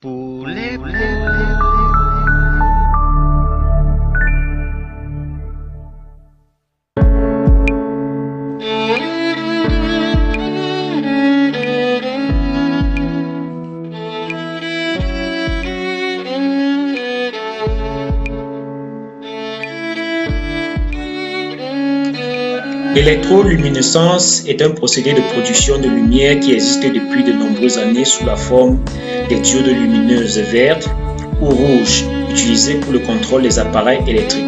Pour les pros. L'électroluminescence est un procédé de production de lumière qui existe depuis de nombreuses années sous la forme des diodes lumineuses vertes ou rouges utilisées pour le contrôle des appareils électriques.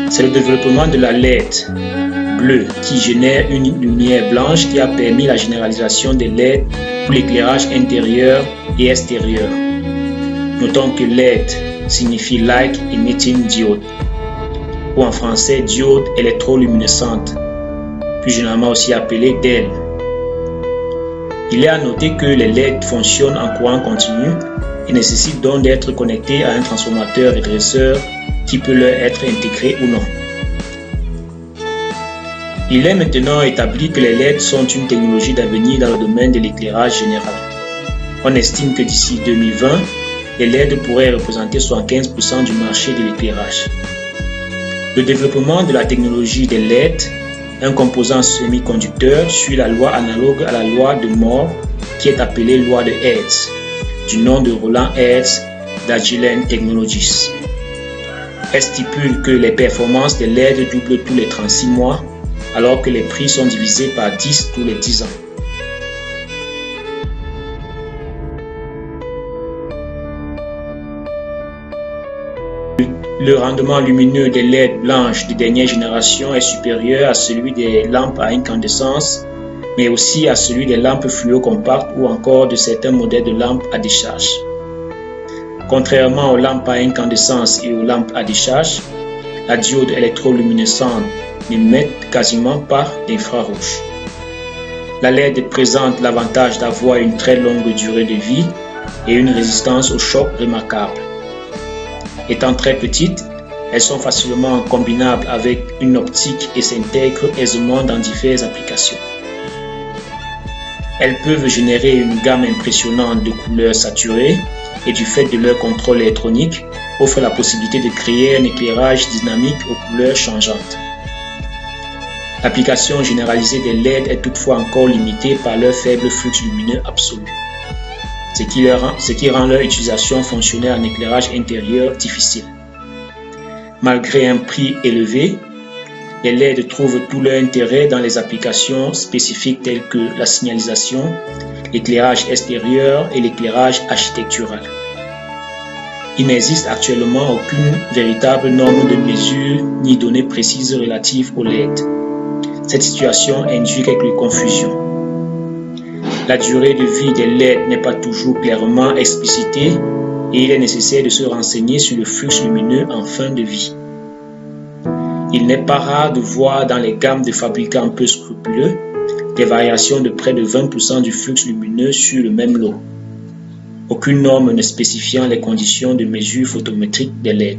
C'est le développement de la LED bleue qui génère une lumière blanche qui a permis la généralisation des LED pour l'éclairage intérieur et extérieur. Notons que LED signifie Light Emitting Diode, ou en français diode électroluminescente, plus généralement aussi appelée DEL. Il est à noter que les LED fonctionnent en courant continu et nécessitent donc d'être connectés à un transformateur régresseur qui peut leur être intégré ou non. Il est maintenant établi que les LED sont une technologie d'avenir dans le domaine de l'éclairage général. On estime que d'ici 2020, les LED pourraient représenter 75% du marché de l'éclairage. Le développement de la technologie des LED, un composant semi-conducteur, suit la loi analogue à la loi de Moore qui est appelée loi de Hertz, du nom de Roland Hertz d'Agilent Technologies. Elle stipule que les performances des LED doublent tous les 36 mois, alors que les prix sont divisés par 10 tous les 10 ans. Le rendement lumineux des LED blanches de dernière génération est supérieur à celui des lampes à incandescence, mais aussi à celui des lampes fluo-compactes ou encore de certains modèles de lampes à décharge. Contrairement aux lampes à incandescence et aux lampes à décharge, la diode électroluminescente n'émet quasiment pas d'infrarouge. La LED présente l'avantage d'avoir une très longue durée de vie et une résistance au choc remarquable. Étant très petites, elles sont facilement combinables avec une optique et s'intègrent aisément dans diverses applications. Elles peuvent générer une gamme impressionnante de couleurs saturées et du fait de leur contrôle électronique, offrent la possibilité de créer un éclairage dynamique aux couleurs changeantes. L'application généralisée des LED est toutefois encore limitée par leur faible flux lumineux absolu, ce qui rend leur utilisation fonctionnelle en éclairage intérieur difficile. Malgré un prix élevé, les LED trouvent tout leur intérêt dans les applications spécifiques telles que la signalisation, l'éclairage extérieur et l'éclairage architectural. Il n'existe actuellement aucune véritable norme de mesure ni données précises relatives aux LED. Cette situation induit quelques confusions. La durée de vie des LED n'est pas toujours clairement explicitée et il est nécessaire de se renseigner sur le flux lumineux en fin de vie. Il n'est pas rare de voir dans les gammes de fabricants peu scrupuleux des variations de près de 20% du flux lumineux sur le même lot. Aucune norme ne spécifiant les conditions de mesure photométrique des LED.